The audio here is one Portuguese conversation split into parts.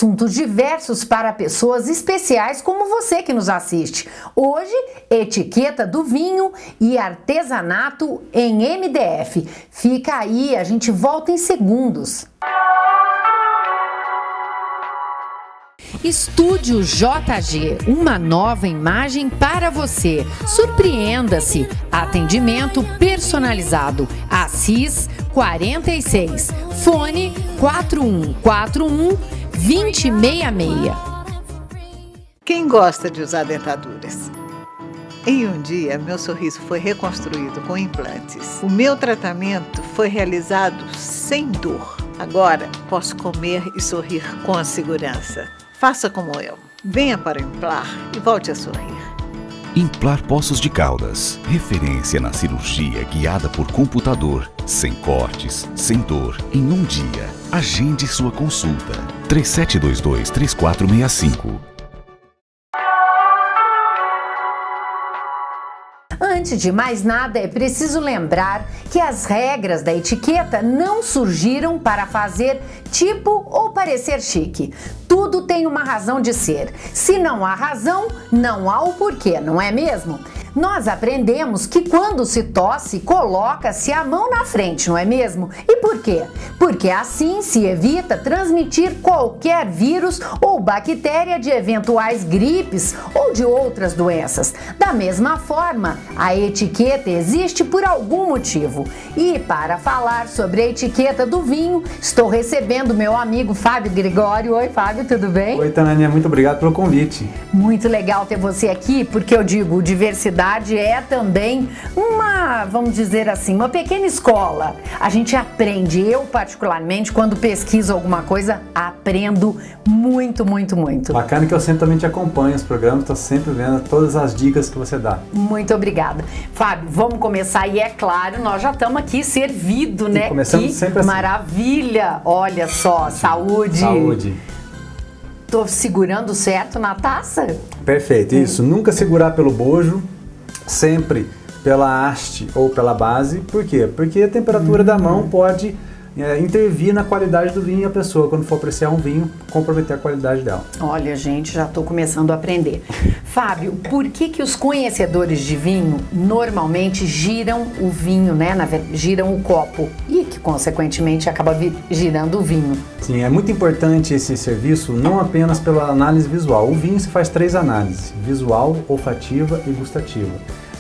assuntos diversos para pessoas especiais como você que nos assiste. Hoje, etiqueta do vinho e artesanato em MDF. Fica aí, a gente volta em segundos. Estúdio JG, uma nova imagem para você. Surpreenda-se. Atendimento personalizado. Assis 46. Fone 4141-2066. Quem gosta de usar dentaduras? Em um dia, meu sorriso foi reconstruído com implantes. O meu tratamento foi realizado sem dor. Agora, posso comer e sorrir com segurança. Faça como eu. Venha para o Implar e volte a sorrir. Implar Poços de Caldas. Referência na cirurgia guiada por computador. Sem cortes, sem dor, em um dia. Agende sua consulta. 3722-3465. Antes de mais nada, é preciso lembrar que as regras da etiqueta não surgiram para fazer tipo ou parecer chique. Tudo tem uma razão de ser. Se não há razão, não há o porquê, não é mesmo? Nós aprendemos que quando se tosse, coloca-se a mão na frente, não é mesmo? E por quê? Porque assim se evita transmitir qualquer vírus ou bactéria de eventuais gripes ou de outras doenças. Da mesma forma, a etiqueta existe por algum motivo. E para falar sobre a etiqueta do vinho, estou recebendo meu amigo Fábio Gregório. Oi, Fábio, tudo bem? Oi, Tânia, muito obrigado pelo convite. Muito legal ter você aqui, porque eu digo, diversidade é também uma, vamos dizer assim, uma pequena escola. A gente aprende, eu particularmente, quando pesquiso alguma coisa, aprendo muito, muito, muito. Bacana que eu sempre também te acompanho os programas, estou sempre vendo todas as dicas que você dá. Muito obrigada. Fábio, vamos começar e é claro, nós já estamos aqui servido, né? Começamos sempre assim. Maravilha! Olha só, saúde! Saúde! Tô segurando certo na taça? Perfeito, isso. Nunca segurar pelo bojo, sempre pela haste ou pela base. Por quê? Porque a temperatura da mão pode intervir na qualidade do vinho e a pessoa, quando for apreciar um vinho, comprometer a qualidade dela. Olha, gente, já estou começando a aprender. Fábio, por que os conhecedores de vinho normalmente giram o vinho, né? Giram o copo e que, consequentemente, acaba girando o vinho? Sim, é muito importante esse serviço, não apenas pela análise visual. O vinho se faz 3 análises: visual, olfativa e gustativa.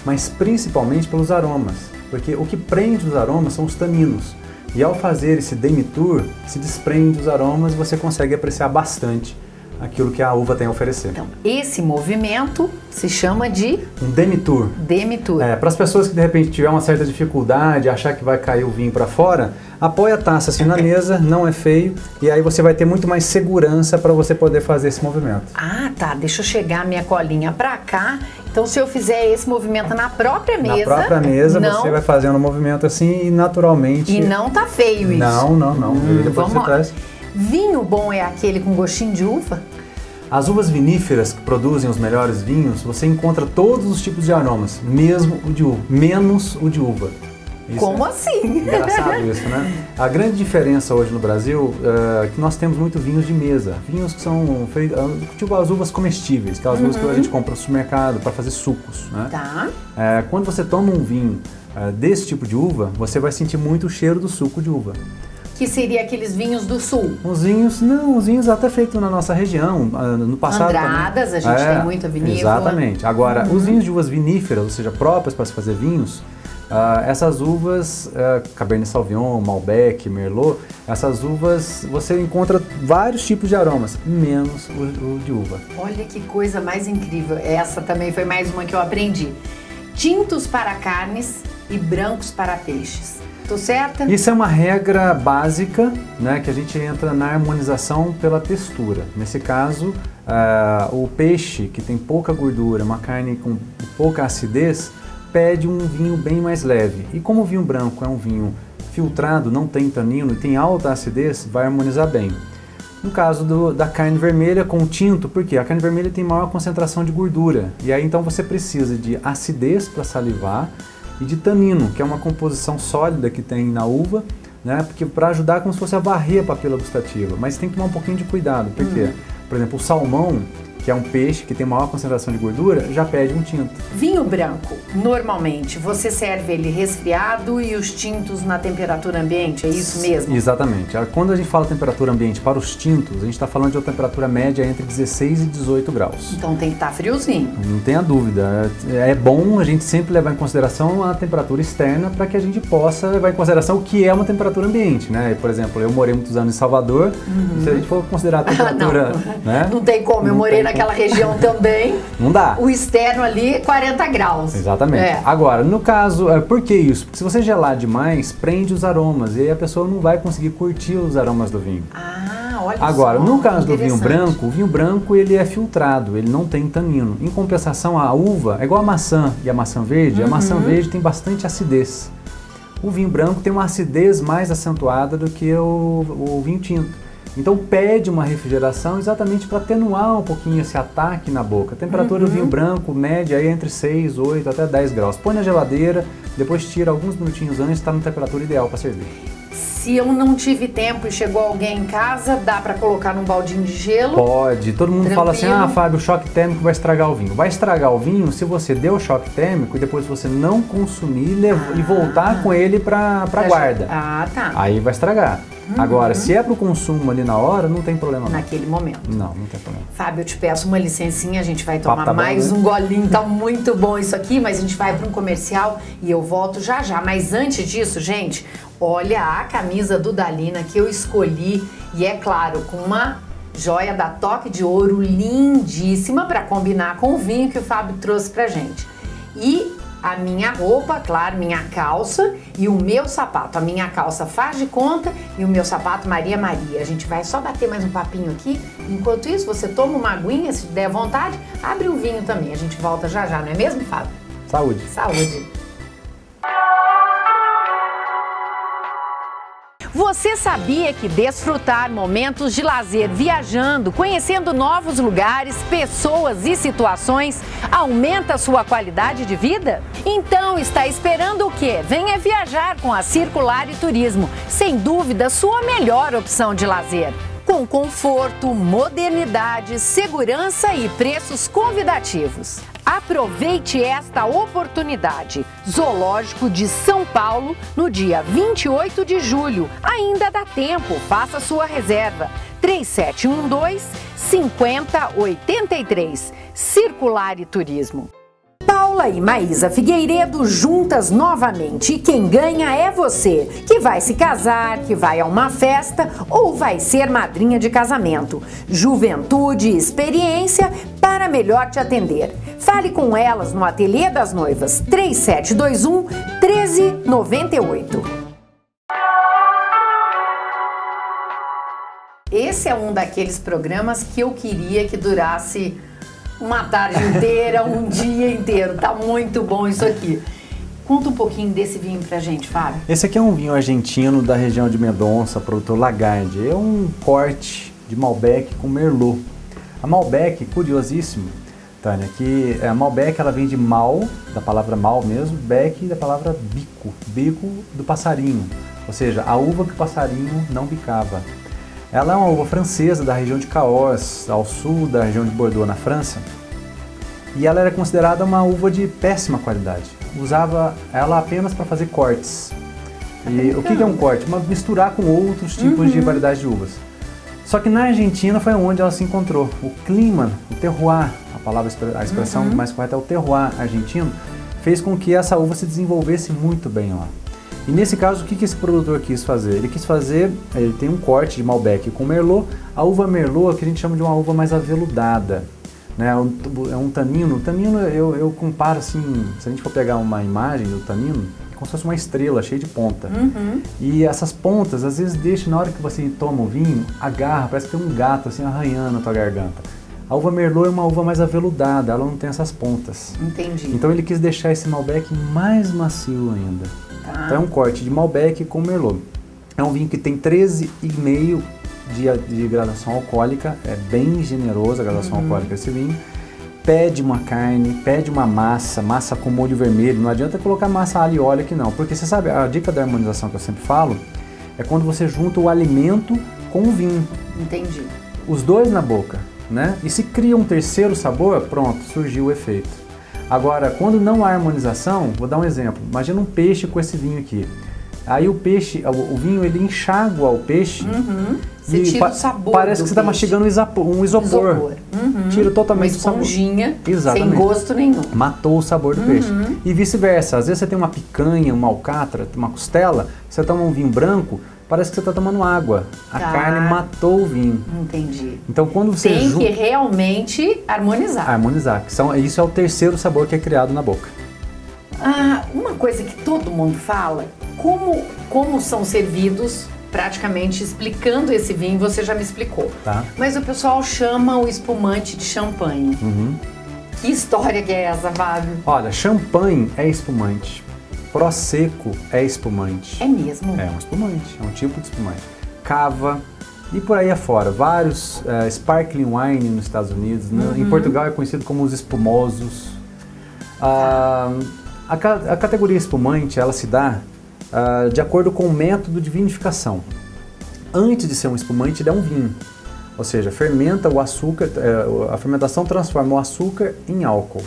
Mas principalmente pelos aromas, porque o que prende os aromas são os taninos. E ao fazer esse demi-tour, se desprende os aromas e você consegue apreciar bastante aquilo que a uva tem a oferecer. Então, esse movimento se chama de... um demi-tour. Demi-tour. Para as pessoas que de repente tiver uma certa dificuldade, achar que vai cair o vinho para fora, apoia a taça assim na mesa, não é feio, e aí você vai ter muito mais segurança para você poder fazer esse movimento. Ah, tá. Deixa eu chegar a minha colinha para cá. Então, se eu fizer esse movimento na própria mesa... Na própria mesa, você vai fazendo um movimento assim e naturalmente... E não tá feio isso. Não. Depois você traz. Vinho bom é aquele com gostinho de uva? As uvas viníferas que produzem os melhores vinhos, você encontra todos os tipos de aromas, mesmo o de uva, menos o de uva. Isso Como assim? Engraçado isso, né? A grande diferença hoje no Brasil é que nós temos muito vinhos de mesa. Vinhos que são feitos, tipo as uvas comestíveis, aquelas uvas que a gente compra no supermercado para fazer sucos, né? Tá. Quando você toma um vinho desse tipo de uva, você vai sentir muito o cheiro do suco de uva. Que seria aqueles vinhos do sul? Os vinhos até feitos na nossa região, no passado. Andradas, também. A gente tem muita vinícola. Exatamente. Agora, os vinhos de uvas viníferas, ou seja, próprias para se fazer vinhos, essas uvas, Cabernet Sauvignon, Malbec, Merlot, essas uvas você encontra vários tipos de aromas, menos o de uva. Olha que coisa mais incrível. Essa também foi mais uma que eu aprendi. Tintos para carnes e brancos para peixes. Tô certa? Isso é uma regra básica, né, que a gente entra na harmonização pela textura. Nesse caso, o peixe que tem pouca gordura, uma carne com pouca acidez, pede um vinho bem mais leve. E como o vinho branco é um vinho filtrado, não tem tanino e tem alta acidez, vai harmonizar bem. No caso da carne vermelha com tinto, porque a carne vermelha tem maior concentração de gordura. E aí então você precisa de acidez para salivar e de tanino, que é uma composição sólida que tem na uva, né? Porque para ajudar como se fosse a varrer a papila gustativa, mas tem que tomar um pouquinho de cuidado, porque, por exemplo, o salmão, que é um peixe que tem maior concentração de gordura, já pede um tinto. Vinho branco, normalmente, você serve ele resfriado e os tintos na temperatura ambiente, é isso mesmo? Exatamente. Quando a gente fala temperatura ambiente para os tintos, a gente está falando de uma temperatura média entre 16 e 18 graus. Então tem que estar friozinho. Não tenha dúvida. É bom a gente sempre levar em consideração a temperatura externa para que a gente possa levar em consideração o que é uma temperatura ambiente, né? Por exemplo, eu morei muitos anos em Salvador, se a gente for considerar a temperatura... né? Não tem como, eu morei naquela região também. Não dá. O externo ali, 40 graus. Exatamente. Agora, no caso, por que isso? Porque se você gelar demais, prende os aromas e aí a pessoa não vai conseguir curtir os aromas do vinho. Olha Agora, só, no caso do vinho interessante. branco, o vinho branco ele é filtrado, ele não tem tanino. Em compensação, a uva é igual a maçã e a maçã verde. A maçã verde tem bastante acidez. O vinho branco tem uma acidez mais acentuada do que o vinho tinto. Então pede uma refrigeração exatamente para atenuar um pouquinho esse ataque na boca. A temperatura do vinho branco média é entre 6, 8 até 10 graus. Põe na geladeira, depois tira alguns minutinhos antes, está na temperatura ideal para servir. Se eu não tive tempo e chegou alguém em casa, dá para colocar num baldinho de gelo? Pode. Todo mundo fala assim, Tranquilo. Fábio, o choque térmico vai estragar o vinho. Vai estragar o vinho se você deu o choque térmico e depois você não consumir e voltar com ele para guarda. Tá. Aí vai estragar. Agora, se é para o consumo ali na hora, não tem problema. Naquele momento. Não tem problema. Fábio, eu te peço uma licencinha, a gente vai tomar Tá bom, mais né? um golinho, tá muito bom isso aqui, mas a gente vai para um comercial e eu volto já já. Mas antes disso, gente, olha a camisa do Dalina que eu escolhi e é claro, com uma joia da Toque de Ouro lindíssima para combinar com o vinho que o Fábio trouxe pra gente. E a minha roupa, claro, minha calça e o meu sapato. A minha calça faz de conta e o meu sapato Maria Maria. A gente vai só bater mais um papinho aqui. Enquanto isso, você toma uma aguinha, se der vontade, abre um vinho também. A gente volta já já, não é mesmo, Fábio? Saúde. Saúde. Você sabia que desfrutar momentos de lazer viajando, conhecendo novos lugares, pessoas e situações aumenta a sua qualidade de vida? Então está esperando o quê? Venha viajar com a Circulare Turismo, sem dúvida sua melhor opção de lazer. Com conforto, modernidade, segurança e preços convidativos. Aproveite esta oportunidade. Zoológico de São Paulo, no dia 28 de julho. Ainda dá tempo, faça sua reserva. 3712-5083. Circulare Turismo. Paula e Maísa Figueiredo juntas novamente e quem ganha é você, que vai se casar, que vai a uma festa ou vai ser madrinha de casamento. Juventude e experiência para melhor te atender. Fale com elas no Ateliê das Noivas, 3721-1398. Esse é um daqueles programas que eu queria que durasse uma tarde inteira, um dia inteiro. Tá muito bom isso aqui. Conta um pouquinho desse vinho pra gente, Fábio. Esse aqui é um vinho argentino da região de Mendonça, produtor Lagarde. É um corte de Malbec com Merlot. A Malbec, curiosíssimo, Tânia, que a Malbec ela vem de mal, da palavra mal mesmo, bec da palavra bico, bico do passarinho. Ou seja, a uva que o passarinho não bicava. Ela é uma uva francesa da região de Cahors, ao sul da região de Bordeaux, na França. E ela era considerada uma uva de péssima qualidade. Usava ela apenas para fazer cortes. E o que é um corte? Misturar com outros tipos de variedades de uvas. Só que na Argentina foi onde ela se encontrou. O clima, o terroir, a expressão mais correta é o terroir argentino, fez com que essa uva se desenvolvesse muito bem lá. E nesse caso, o que esse produtor quis fazer? Ele tem um corte de Malbec com Merlot. A uva Merlot é que a gente chama de uma uva mais aveludada, né? É um tanino. O tanino eu comparo assim, se a gente for pegar uma imagem do tanino, como se fosse uma estrela cheia de ponta. E essas pontas, às vezes, deixam, na hora que você toma o vinho, agarra, parece que tem um gato assim arranhando a tua garganta. A uva Merlot é uma uva mais aveludada, ela não tem essas pontas. Entendi. Então ele quis deixar esse Malbec mais macio ainda. Então é um corte de Malbec com Merlot. É um vinho que tem 13,5 de graduação alcoólica, é bem generosa a graduação alcoólica desse vinho. Pede uma carne, pede uma massa com molho vermelho. Não adianta colocar massa alho e óleo aqui não, porque você sabe, a dica da harmonização que eu sempre falo é quando você junta o alimento com o vinho. Entendi. Os dois na boca, né? E se cria um terceiro sabor, pronto, surgiu o efeito. Agora, quando não há harmonização, vou dar um exemplo. Imagina um peixe com esse vinho aqui. Aí o peixe, o vinho, ele enxágua o peixe. Você tira o sabor. Parece que você está mastigando um isopor. Tira totalmente o sabor. Uma esponjinha, exatamente, sem gosto nenhum. Matou o sabor do peixe. E vice-versa. Às vezes você tem uma picanha, uma alcatra, uma costela, você toma um vinho branco, parece que você está tomando água. A carne matou o vinho. Entendi. Então quando você tem que realmente harmonizar. Harmonizar. Isso é o terceiro sabor que é criado na boca. Uma coisa que todo mundo fala, como são servidos, praticamente explicando esse vinho, você já me explicou. Tá. Mas o pessoal chama o espumante de champanhe. Que história que é essa, Fábio? Olha, champanhe é espumante. Prosecco é espumante. É mesmo? É um espumante, é um tipo de espumante. Cava e por aí afora. Vários sparkling wine nos Estados Unidos. Em Portugal é conhecido como os espumosos. A categoria espumante, ela se dá de acordo com o método de vinificação. Antes de ser um espumante, ele é um vinho. Ou seja, fermenta o açúcar, a fermentação transforma o açúcar em álcool.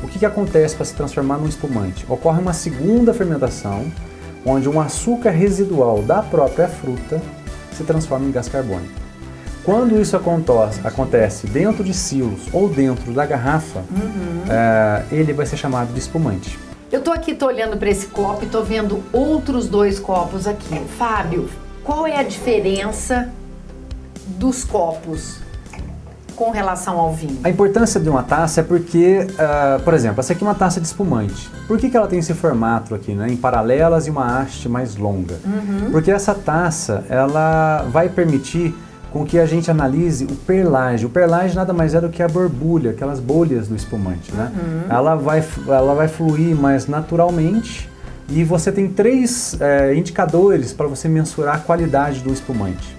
O que acontece para se transformar num espumante? Ocorre uma segunda fermentação, onde um açúcar residual da própria fruta se transforma em gás carbônico. Quando isso acontece dentro de silos ou dentro da garrafa, ele vai ser chamado de espumante. Eu tô olhando para esse copo e tô vendo outros dois copos aqui. Fábio, qual é a diferença dos copos com relação ao vinho? A importância de uma taça é porque, por exemplo, essa aqui é uma taça de espumante. Por que ela tem esse formato aqui, né, em paralelas e uma haste mais longa? Porque essa taça, ela vai permitir com que a gente analise o perlage. O perlage nada mais é do que a borbulha, aquelas bolhas do espumante, né? Ela vai fluir mais naturalmente e você tem 3 indicadores para você mensurar a qualidade do espumante.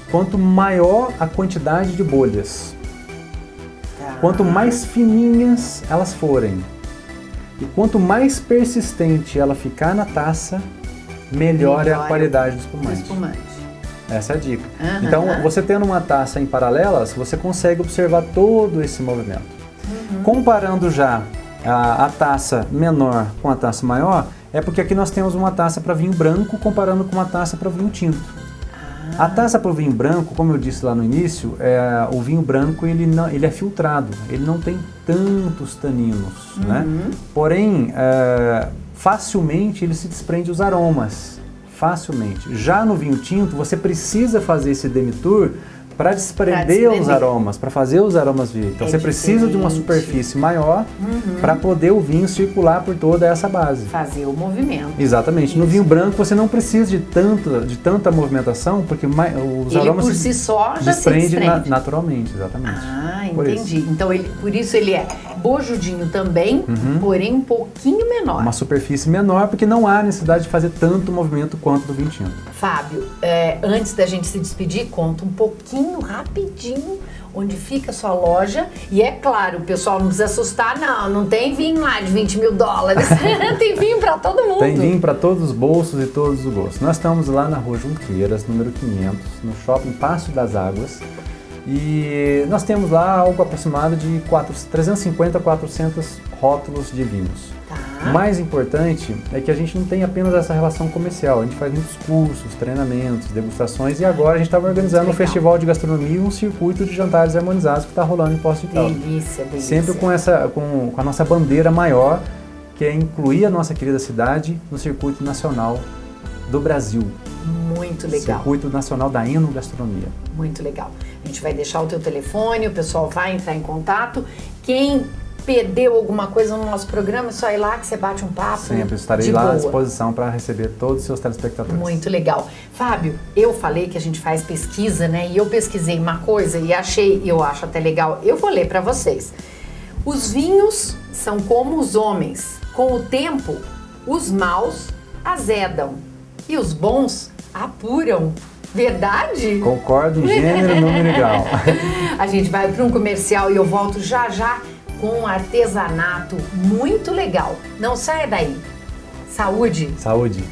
Quanto maior a quantidade de bolhas, quanto mais fininhas elas forem e quanto mais persistente ela ficar na taça, melhor é a qualidade do espumante. Essa é a dica. Então, você tendo uma taça em paralelas, você consegue observar todo esse movimento. Comparando já a taça menor com a taça maior, é porque aqui nós temos uma taça para vinho branco comparando com uma taça para vinho tinto. A taça para o vinho branco, como eu disse lá no início, o vinho branco ele é filtrado, ele não tem tantos taninos, né? Porém, facilmente ele se desprende os aromas. Facilmente. Já no vinho tinto, você precisa fazer esse demitur para desprender os aromas, para fazer os aromas vir. Então você precisa de uma superfície maior para poder o vinho circular por toda essa base. Fazer o movimento. Exatamente. Isso. No vinho branco você não precisa de tanta movimentação, porque os aromas por si só já desprende se desprende naturalmente, exatamente. Entendi. Então por isso ele é bojudinho também, porém um pouquinho menor. Uma superfície menor, porque não há necessidade de fazer tanto movimento quanto do vinho tinto. Fábio, antes da gente se despedir, conta um pouquinho, rapidinho, onde fica a sua loja. E é claro, o pessoal não precisa assustar, não tem vinho lá de 20 mil dólares. Tem vinho para todo mundo. Tem vinho para todos os bolsos e todos os gostos. Nós estamos lá na Rua Junqueiras, número 500, no Shopping Passo das Águas. E nós temos lá algo aproximado de 350 a 400 rótulos de vinhos. O mais importante é que a gente não tem apenas essa relação comercial, a gente faz muitos cursos, treinamentos, degustações e agora a gente estava organizando um festival de gastronomia e um circuito de jantares harmonizados que está rolando em Poços de Caldas. Delícia. Sempre com a nossa bandeira maior, que é incluir a nossa querida cidade no circuito nacional do Brasil. Muito legal. Circuito Nacional da Enogastronomia. Muito legal. A gente vai deixar o teu telefone, o pessoal vai entrar em contato. Quem perdeu alguma coisa no nosso programa, é só ir lá que você bate um papo. Sempre estarei lá à disposição para receber todos os seus telespectadores. Muito legal. Fábio, eu falei que a gente faz pesquisa, né? E eu pesquisei uma coisa e eu acho até legal. Eu vou ler para vocês. Os vinhos são como os homens. Com o tempo, os maus azedam e os bons apuram. Verdade? Concordo em gênero, número e grau. A gente vai para um comercial e eu volto já com um artesanato muito legal. Não saia daí. Saúde! Saúde!